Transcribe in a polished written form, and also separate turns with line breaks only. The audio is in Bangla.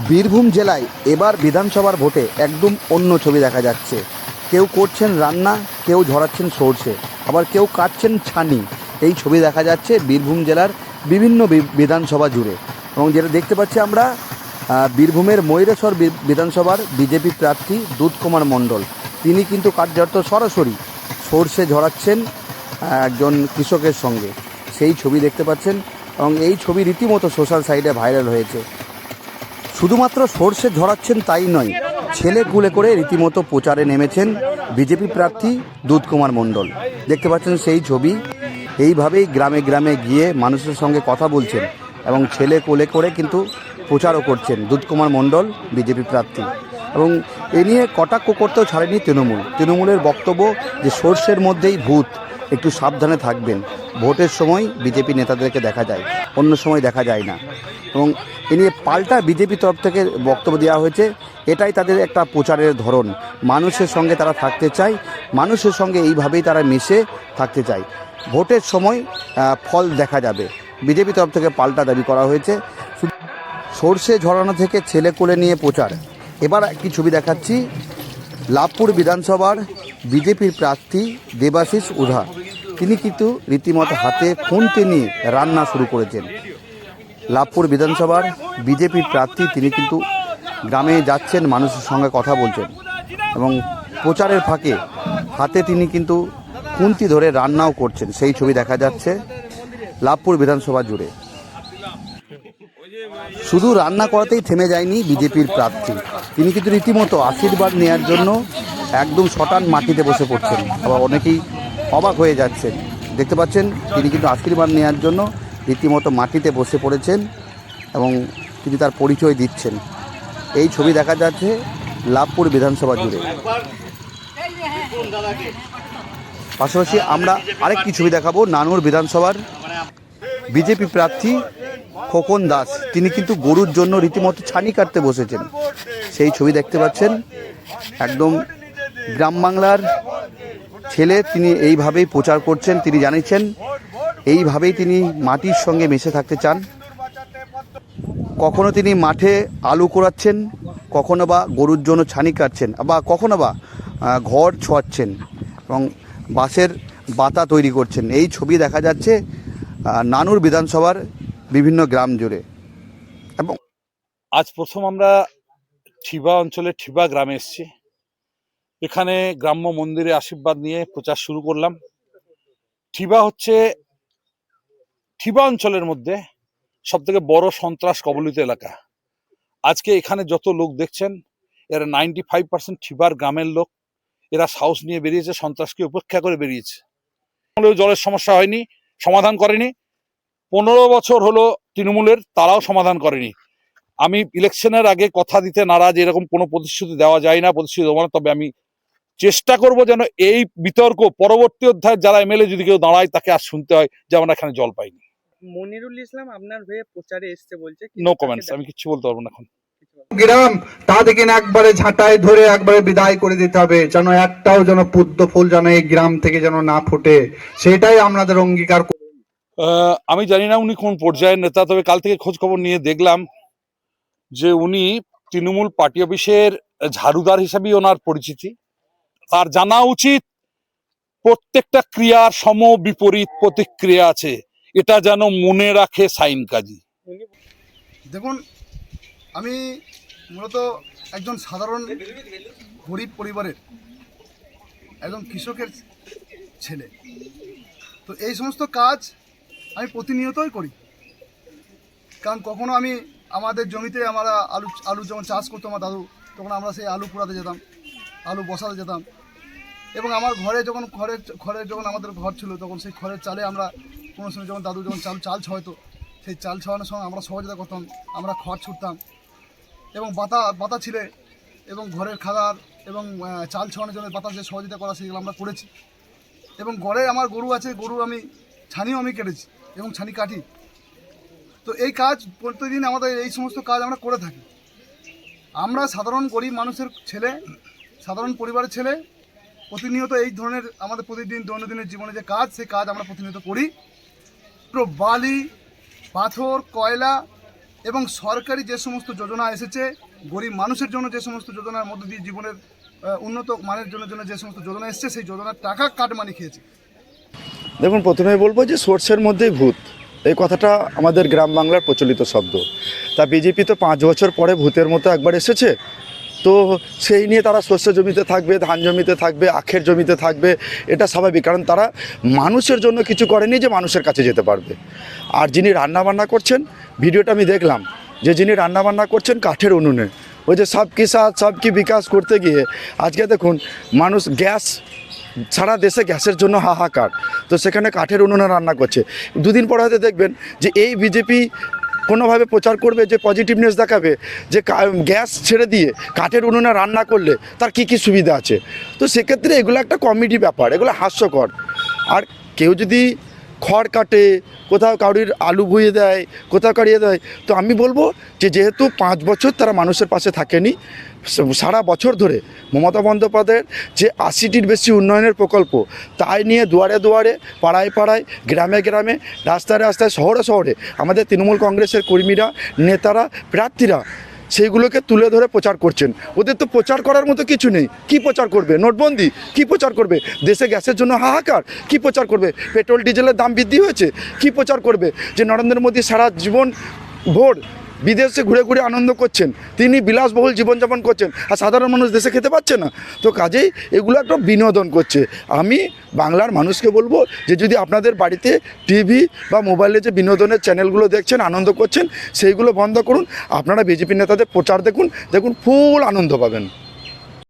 বীরভূম জেলায় এবার বিধানসভার ভোটে একদম অন্য ছবি দেখা যাচ্ছে। কেউ করছেন রান্না, কেউ ঝরাচ্ছেন সরষে, আবার কেউ কাটছেন ছানি। এই ছবি দেখা যাচ্ছে বীরভূম জেলার বিভিন্ন বিধানসভা জুড়ে। এবং যেটা দেখতে পাচ্ছি আমরা, বীরভূমের ময়ূরেশ্বর বিধানসভার বিজেপি প্রার্থী দুধকুমার মণ্ডল, তিনি কিন্তু কার্যত সরাসরি সরষে ঝরাচ্ছেন একজন কৃষকের সঙ্গে। সেই ছবি দেখতে পাচ্ছেন এবং এই ছবি রীতিমতো সোশ্যাল সাইটে ভাইরাল হয়েছে। শুধুমাত্র সরষে ঝরাচ্ছেন তাই নয়, ছেলে কুলে করে রীতিমতো প্রচারে নেমেছেন বিজেপি প্রার্থী দুধকুমার মণ্ডল। দেখতে পাচ্ছেন সেই ছবি। এইভাবেই গ্রামে গ্রামে গিয়ে মানুষের সঙ্গে কথা বলছেন এবং ছেলে কোলে করে কিন্তু প্রচারও করছেন দুধকুমার মণ্ডল বিজেপি প্রার্থী। এবং এ নিয়ে কটাক্ষ করতেও ছাড়েনি তৃণমূলের বক্তব্য যে সরষের মধ্যেই ভূত, একটু সাবধানে থাকবেন। ভোটের সময় বিজেপি নেতাদেরকে দেখা যায়, অন্য সময় দেখা যায় না। এবং এ নিয়ে পাল্টা বিজেপি তরফ থেকে বক্তব্য দেওয়া হয়েছে, এটাই তাদের একটা প্রচারের ধরন। মানুষের সঙ্গে তারা থাকতে চায়, মানুষের সঙ্গে এইভাবেই তারা মিশে থাকতে চায়। ভোটের সময় ফল দেখা যাবে, বিজেপি তরফ থেকে পাল্টা দাবি করা হয়েছে। সরষে ঝরানো থেকে ছেলে কোলে নিয়ে প্রচার। এবার একটি ছবি দেখাচ্ছি, লাভপুর বিধানসভার বিজেপির প্রার্থী দেবাশিস উধা, তিনি কিন্তু রীতিমতো হাতে খুন্তি নিয়ে রান্না শুরু করেছেন। লাভপুর বিধানসভার বিজেপির প্রার্থী তিনি কিন্তু গ্রামে যাচ্ছেন, মানুষের সঙ্গে কথা বলছেন এবং প্রচারের ফাঁকে হাতে তিনি কিন্তু খুন্তি ধরে রান্নাও করছেন। সেই ছবি দেখা যাচ্ছে লাভপুর বিধানসভা জুড়ে। শুধু রান্না করাতেই থেমে যায়নি বিজেপির প্রার্থী, তিনি কিন্তু রীতিমতো আশীর্বাদ নেওয়ার জন্য একদম শটান মাটিতে বসে পড়ছেন। আবার অনেকেই অবাক হয়ে যাচ্ছেন, দেখতে পাচ্ছেন তিনি কিন্তু আশীর্বাদ নেওয়ার জন্য রীতিমতো মাটিতে বসে পড়েছেন এবং তিনি তার পরিচয় দিচ্ছেন। এই ছবি দেখা যাচ্ছে লাভপুর বিধানসভা জুড়ে। পাশাপাশি আমরা আরেকটি ছবি দেখাবো, নানুর বিধানসভার বিজেপি প্রার্থী খোকন দাস, তিনি কিন্তু গরুর জন্য রীতিমতো ছানি কাটতে বসেছেন। সেই ছবি দেখতে পাচ্ছেন, একদম গ্রাম বাংলার ছেলে, তিনি এইভাবেই প্রচার করছেন। তিনি জানিয়েছেন এইভাবেই তিনি মাটির সঙ্গে মিশে থাকতে চান। কখনো তিনি মাঠে আলু কোড়াচ্ছেন, কখনো বা গরুর জন্য ছানি কাটছেন, বা কখনো বা ঘর ছোঁয়াচ্ছেন এবং বাঁশের বাতা তৈরি করছেন। এই ছবি দেখা যাচ্ছে নানুর বিধানসভার বিভিন্ন গ্রাম জুড়ে। এবং
আজ প্রথম আমরা ঠিবা অঞ্চলের ঠিবা গ্রামে এসেছি। এখানে গ্রাম্য মন্দিরে আশীর্বাদ নিয়ে প্রচার শুরু করলাম। ঠিবা অঞ্চলের মধ্যে সব থেকে বড় সন্ত্রাস কবলিত এলাকা। আজকে এখানে যত লোক দেখছেন, এরা 95% ঠিবার গ্রামের লোক। এরা সাহস নিয়ে বেরিয়েছে, সন্ত্রাসকে উপেক্ষা করে বেরিয়েছে। জলের সমস্যা হয়নি, সমাধান করেনি। 15 বছর হলো তৃণমূলের, তারাও সমাধান করেনি। আমি ইলেকশনের আগে কথা দিতে নারাজ, এরকম কোনো প্রতিশ্রুতি দেওয়া যায় না, প্রতিশ্রুতি দেবো না। তবে আমি চেষ্টা করব যেন এই বিতর্ক পরবর্তী অধ্যায়ে যারা এমএলএ যদি কেউ দাঁড়ায়, তাকে আর শুনতে হয় যে আমরা এখানে জল পাইনি।
মনিরুল ইসলাম আপনার হয়ে প্রচারে এসছে বলছে,
নো কমেন্টস, আমি কিছু বলতে পারবো না এখন।
গ্রাম তাদেরকে একবারে ঝাঁটায় ধরে একবারে বিদায় করে দিতে হবে, যেন একটাও যেন পদ্ম ফুল যেন এই গ্রাম থেকে যেন না ফোটে, সেটাই আমাদের অঙ্গীকার।
আমি জানি না উনি কোন পর্যায়ের নেতা, তবে কাল থেকে খোঁজ খবর নিয়ে দেখলাম যে উনি তৃণমূল পার্টি অফিসের ঝাড়ুদার হিসাবেই ওনার পরিচিতি। তার জানা উচিত প্রত্যেকটা ক্রিয়ার সম বিপরীত প্রতিক্রিয়া আছে, এটা যেন মনে রাখে সাইন কাজী।
দেখুন, আমি মূলত একজন সাধারণ গরিব পরিবারের একজন কৃষকের ছেলে। তো এই সমস্ত কাজ আমি প্রতিনিয়তই করি। কারণ কখনো আমি আমাদের জমিতে আমরা আলু যখন চাষ করতো আমার দাদু, তখন আমরা সেই আলু কুড়াতে যেতাম, আলু বসাতে যেতাম। এবং আমার ঘরে যখন খড়ের যখন আমাদের ঘর ছিল, তখন সেই খড়ের চালে আমরা কোনো সময় যখন দাদু যখন চাল ছাড়তো, সেই চাল ছাড়ানোর সময় আমরা সহযোগিতা করতাম, আমরা খড় ছুটতাম। এবং বাতা ছিলে এবং ঘরের খাবার এবং চাল ছাড়ানোর জন্য বাতাসে সহযোগিতা করা, সেগুলো আমরা করেছি। এবং ঘরে আমার গরু আছে, গরু আমি ছানিও আমি কেটেছি এবং ছানি কাটি। তো এই কাজ প্রতিদিন আমাদের এই সমস্ত কাজ আমরা করে থাকি। আমরা সাধারণ গরিব মানুষের ছেলে, সাধারণ পরিবারের ছেলে, প্রতিনিয়ত এই ধরনের আমাদের প্রতিদিন দৈনন্দিনের জীবনে যে কাজ, সেই কাজ আমরা প্রতিনিয়ত করি। পুরো বালি, পাথর, কয়লা এবং সরকারি যে সমস্ত যোজনা এসেছে, গরিব মানুষের জন্য যে সমস্ত যোজনার মধ্য দিয়ে জীবনের উন্নত মানের জন্য যে সমস্ত যোজনা এসেছে, সেই যোজনার টাকা কাটমানি খেয়েছে।
দেখুন, প্রথমে বলবো যে সোর্সের মধ্যেই ভূত, এই কথাটা আমাদের গ্রাম বাংলার প্রচলিত শব্দ। তা বিজেপি তো 5 বছর পরে ভূতের মতো একবার এসেছে, তো সেই নিয়ে তারা শস্য জমিতে থাকবে, ধান জমিতে থাকবে, আখের জমিতে থাকবে, এটা স্বাভাবিক। কারণ তারা মানুষের জন্য কিছু করেনি যে মানুষের কাছে যেতে পারবে। আর যিনি রান্নাবান্না করছেন, ভিডিওটা আমি দেখলাম, যে যিনি রান্নাবান্না করছেন কাঠের উনুনে, ওই যে সব কি সাথ সব কি বিকাশ করতে গিয়ে আজকে দেখুন মানুষ গ্যাস, সারা দেশে গ্যাসের জন্য হাহাকার, তো সেখানে কাঠের উনুনে রান্না করছে। দুদিন পরে হয়তো দেখবেন যে এই বিজেপি কোনোভাবে প্রচার করবে, যে পজিটিভনেস দেখাবে যে গ্যাস ছেড়ে দিয়ে কাঠের উনুনে রান্না করলে তার কী কী সুবিধা আছে। তো সেক্ষেত্রে এগুলো একটা কমেডি ব্যাপার, এগুলো হাস্যকর। আর কেউ যদি খড় কাটে, কোথাও কারুর আলু ভুইয়ে দেয়, কোথাও কাড়িয়ে দেয়, তো আমি বলবো যে যেহেতু 5 বছর তারা মানুষের পাশে থাকেনি, সারা বছর ধরে মমতা বন্দ্যোপাধ্যায়ের যে 80টির বেশি উন্নয়নের প্রকল্প, তাই নিয়ে দুয়ারে দুয়ারে, পাড়ায় পাড়ায়, গ্রামে গ্রামে, রাস্তায় রাস্তায়, শহরে শহরে আমাদের তৃণমূল কংগ্রেসের কর্মীরা, নেতারা, প্রার্থীরা সেইগুলোকে তুলে ধরে প্রচার করছেন। ওদের তো প্রচার করার মতো কিছু নেই। কি প্রচার করবে? নোটবন্দি? কি প্রচার করবে? দেশে গ্যাসের জন্য হাহাকার? কি প্রচার করবে? পেট্রোল ডিজেলের দাম বৃদ্ধি হয়েছে? কি প্রচার করবে? যে নরেন্দ্র মোদী সারা জীবন ভোর বিদেশে ঘুরে ঘুরে আনন্দ করছেন, তিনি বিলাসবহুল জীবনযাপন করছেন, আর সাধারণ মানুষ দেশে খেতে পাচ্ছে না। তো কাজেই এগুলো একটা বিনোদন করছে। আমি বাংলার মানুষকে বলবো যে যদি আপনাদের বাড়িতে টিভি বা মোবাইলে যে বিনোদনের চ্যানেলগুলো দেখছেন, আনন্দ করছেন, সেইগুলো বন্ধ করুন। আপনারা বিজেপি নেতাদের প্রচার দেখুন, দেখুন ফুল আনন্দ পাবেন।